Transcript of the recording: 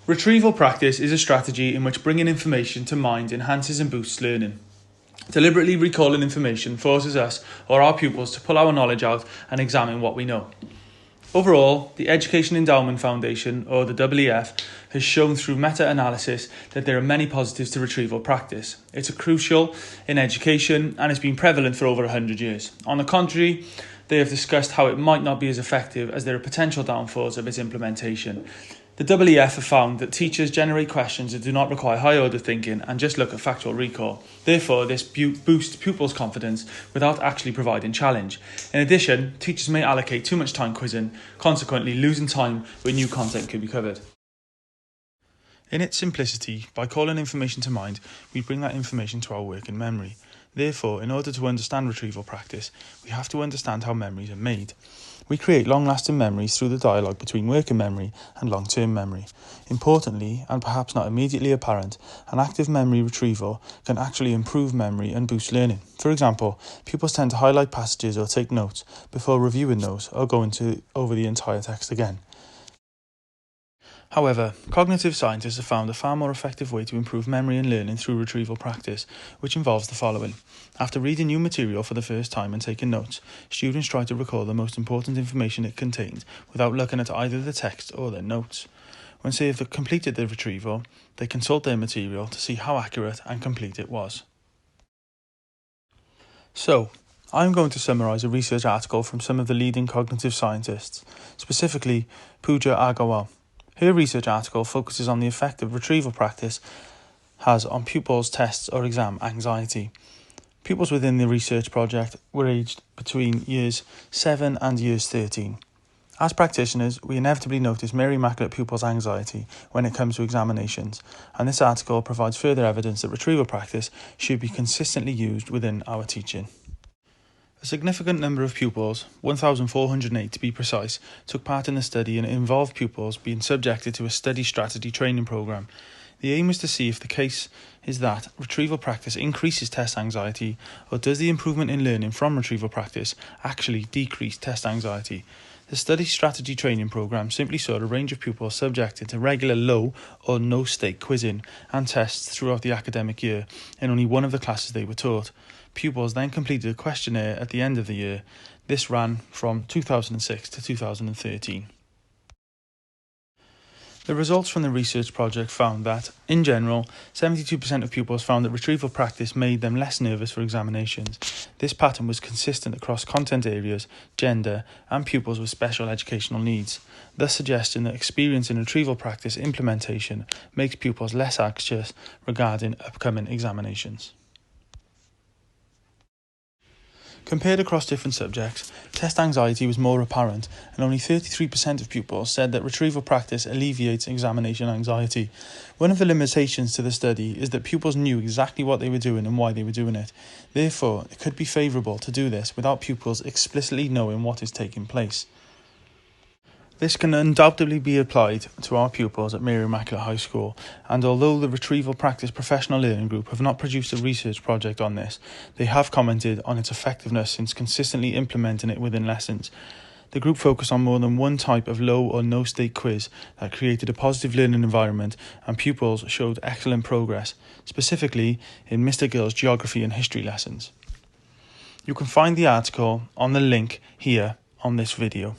Retrieval practice is a strategy in which bringing information to mind enhances and boosts learning. Deliberately recalling information forces us or our pupils to pull our knowledge out and examine what we know. Overall, the Education Endowment Foundation, or the EEF, has shown through meta-analysis that there are many positives to retrieval practice. It's crucial in education and has been prevalent for over 100 years. On the contrary, they have discussed how it might not be as effective as there are potential downfalls of its implementation. The EEF have found that teachers generate questions that do not require high-order thinking and just look at factual recall. Therefore, this boosts pupils' confidence without actually providing challenge. In addition, teachers may allocate too much time quizzing, consequently losing time where new content could be covered. In its simplicity, by calling information to mind, we bring that information to our working memory. Therefore, in order to understand retrieval practice, we have to understand how memories are made. We create long-lasting memories through the dialogue between working memory and long-term memory. Importantly, and perhaps not immediately apparent, an active memory retrieval can actually improve memory and boost learning. For example, pupils tend to highlight passages or take notes before reviewing those or going over the entire text again. However, cognitive scientists have found a far more effective way to improve memory and learning through retrieval practice, which involves the following. After reading new material for the first time and taking notes, students try to recall the most important information it contained without looking at either the text or their notes. Once they have completed the retrieval, they consult their material to see how accurate and complete it was. So, I'm going to summarise a research article from some of the leading cognitive scientists, specifically Pooja Agarwal. Her research article focuses on the effect of retrieval practice has on pupils' tests or exam anxiety. Pupils within the research project were aged between years 7 and years 13. As practitioners, we inevitably notice mere immaculate pupils' anxiety when it comes to examinations, and this article provides further evidence that retrieval practice should be consistently used within our teaching. A significant number of pupils, 1,408 to be precise, took part in the study, and it involved pupils being subjected to a study strategy training programme. The aim was to see if the case is that retrieval practice increases test anxiety, or does the improvement in learning from retrieval practice actually decrease test anxiety. The study strategy training programme simply saw a range of pupils subjected to regular low or no stake quizzing and tests throughout the academic year in only one of the classes they were taught. Pupils then completed a questionnaire at the end of the year. This ran from 2006 to 2013. The results from the research project found that, in general, 72% of pupils found that retrieval practice made them less nervous for examinations. This pattern was consistent across content areas, gender, and pupils with special educational needs, thus suggesting that experience in retrieval practice implementation makes pupils less anxious regarding upcoming examinations. Compared across different subjects, test anxiety was more apparent, and only 33% of pupils said that retrieval practice alleviates examination anxiety. One of the limitations to the study is that pupils knew exactly what they were doing and why they were doing it. Therefore, it could be favourable to do this without pupils explicitly knowing what is taking place. This can undoubtedly be applied to our pupils at Mary Immaculate High School, and although the Retrieval Practice Professional Learning Group have not produced a research project on this, they have commented on its effectiveness since consistently implementing it within lessons. The group focused on more than one type of low or no stake quiz that created a positive learning environment, and pupils showed excellent progress, specifically in Mr. Gill's geography and history lessons. You can find the article on the link here on this video.